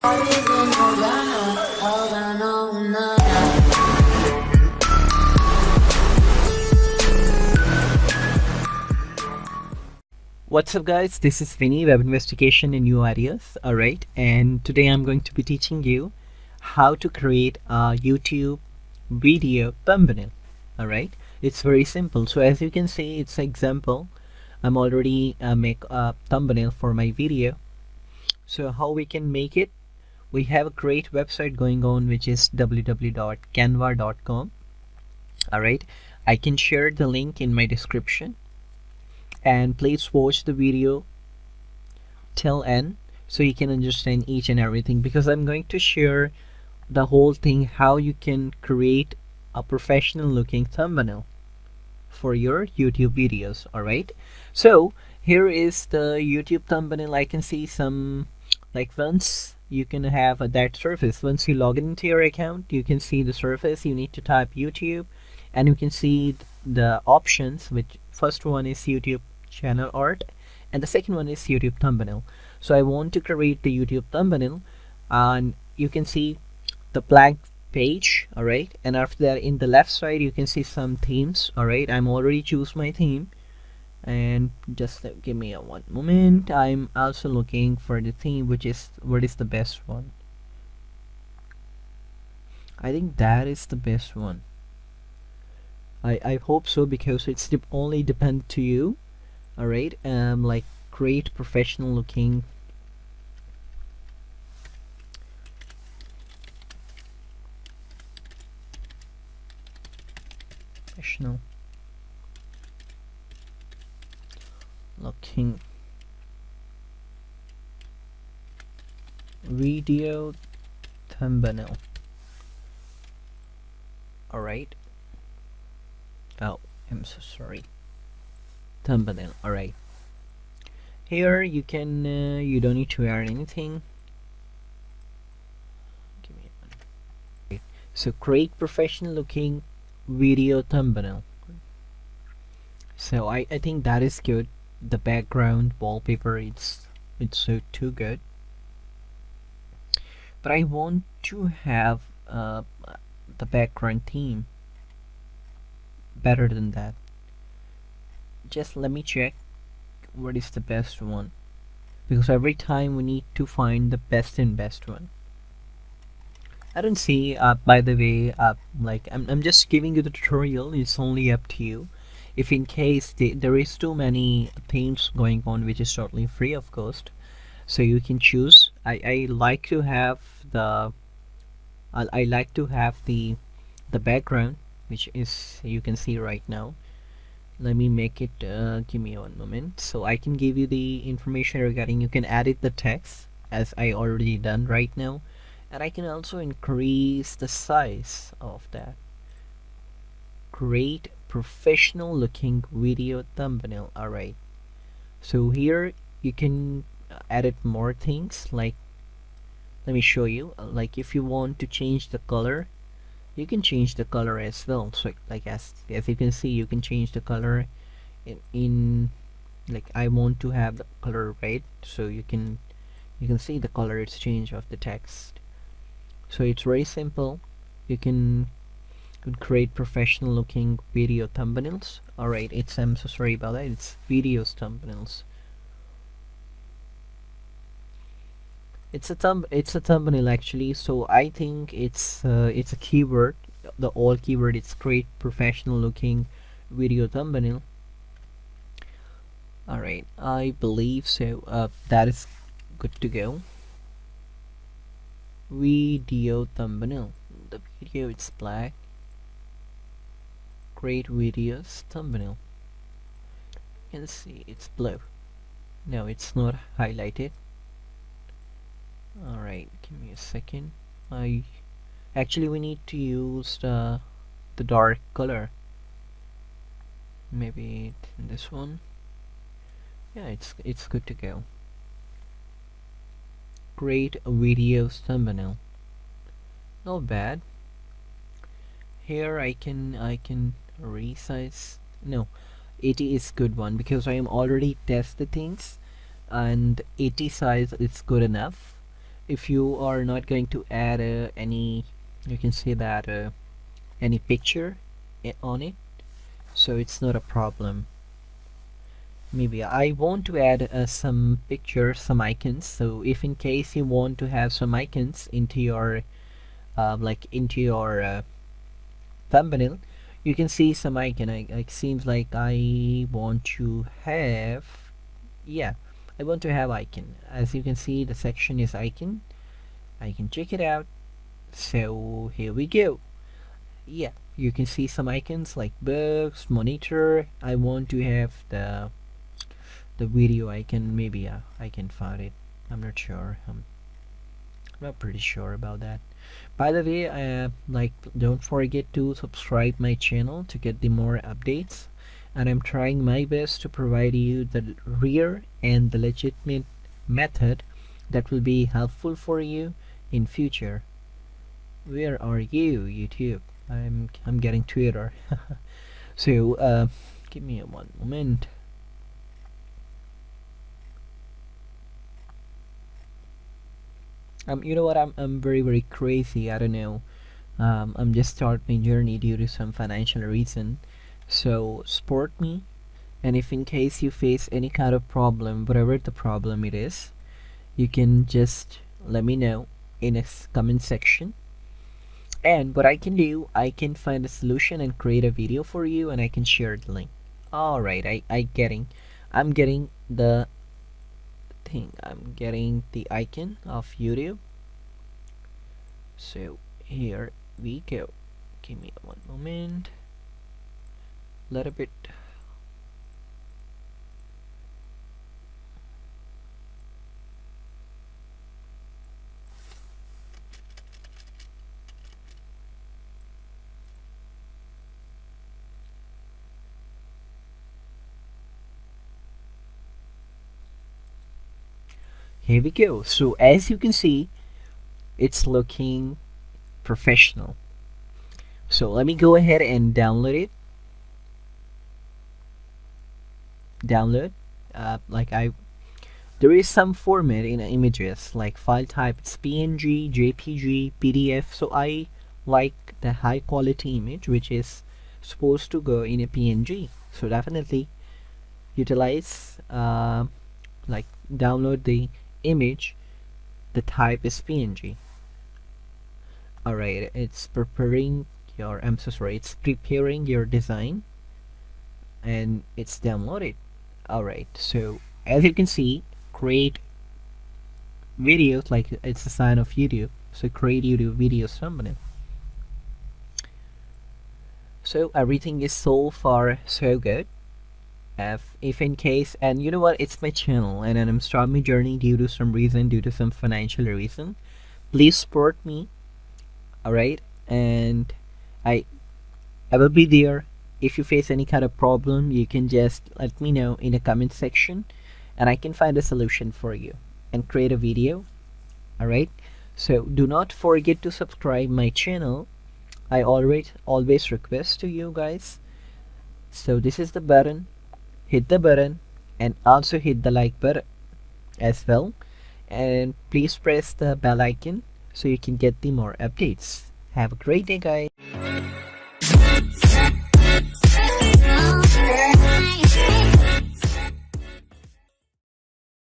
What's up guys, this is Vinny, Web Investigation and New Ideas. Alright, and today I'm going to be teaching you how to create a YouTube video thumbnail. Alright, it's very simple. So as you can see, it's an example. I'm already make a thumbnail for my video. So how we can make it? We have a great website going on, which is www.canva.com. Alright, I can share the link in my description. And please watch the video till end so you can understand each and everything, because I'm going to share the whole thing how you can create a professional looking thumbnail for your YouTube videos. Alright, so here is the YouTube thumbnail. I can see some, like, once you can have that surface, once you log into your account, you can see the surface. You need to type YouTube and you can see the options, which first one is YouTube channel art and the second one is YouTube thumbnail. So I want to create the YouTube thumbnail, and you can see the blank page. Alright, and after that in the left side you can see some themes. Alright, I'm already choose my theme, and just give me one moment. I'm also looking for the theme, which is what is the best one. I think that is the best one. I hope so, because it's only depend to you. Alright, like, create professional looking video thumbnail. Alright, oh, I'm so sorry, thumbnail. Alright, here you can you don't need to add anything. Give me one. So create professional looking video thumbnail. So I think that is good. The background wallpaper, it's so too good, but I want to have the background theme better than that. Just let me check what is the best one, because every time we need to find the best one. I don't see, by the way, like, I'm just giving you the tutorial. It's only up to you. If in case there is too many themes going on, which is totally free of cost, so you can choose. I like to have the I like to have the background, which is, you can see right now. Let me make it, give me one moment, so I can give you the information regarding. You can edit the text as I already done right now, and I can also increase the size of that. Create professional looking video thumbnail. Alright, so here you can edit more things. Like, let me show you, like, if you want to change the color, you can change the color as well. So like, as you can see, you can change the color in like, I want to have the color red, so you can see the color exchange of the text. So it's very simple. You can create professional looking video thumbnails. Alright, I'm so sorry about that, it's videos thumbnails. It's a thumbnail actually. So I think it's a keyword, the all keyword. It's create professional looking video thumbnail. Alright, I believe so. That is good to go. Video thumbnail, the video, it's black. Create videos thumbnail. You can see it's blue. No, it's not highlighted. Alright, give me a second. Actually, we need to use the dark color. Maybe this one. Yeah, it's good to go. Create a videos thumbnail. Not bad. Here I can resize. No, 80 is good one, because I am already tested things, and 80 size is good enough. if you are not going to add any, you can see that any picture on it, so it's not a problem. Maybe I want to add some pictures, some icons. So if in case you want to have some icons into your into your thumbnail, you can see some icon. It seems like I want to have, yeah, I want to have icon. As you can see, the section is icon. I can check it out. So here we go. Yeah, you can see some icons like books, monitor. I want to have the video icon. Maybe I can find it. I'm not sure. I'm not pretty sure about that. By the way, don't forget to subscribe my channel to get the more updates, and I'm trying my best to provide you the rare and the legitimate method that will be helpful for you in future. Where are you, YouTube? I'm getting Twitter. So give me one moment. You know what? I'm very crazy. I don't know. I'm just starting my journey due to some financial reason. So support me, and if in case you face any kind of problem, whatever the problem it is, you can just let me know in a comment section. And what I can do, I can find a solution and create a video for you, and I can share the link. All right, I'm getting the thing. I'm getting the icon of YouTube. So here we go. Give me one moment. Little bit. Here we go. So as you can see, it's looking professional. So let me go ahead and download it. Download. There is some format in images, like file type. It's PNG, JPG, PDF. So I like the high quality image, which is supposed to go in a PNG. So definitely utilize download the image. The type is PNG. Alright, it's preparing your, I'm so sorry, it's preparing your design, and it's downloaded. Alright, so as you can see, create videos, like it's a sign of YouTube. So create YouTube videos thumbnail. So everything is so far so good. If in case, and you know what, it's my channel, and I'm starting my journey due to some reason, due to some financial reason. Please support me. Alright, and I will be there. If you face any kind of problem, you can just let me know in the comment section, and I can find a solution for you and create a video. Alright, so do not forget to subscribe my channel. I always request to you guys. So this is the button. Hit the button, and also hit the like button as well, and please press the bell icon so you can get the more updates. Have a great day, guys.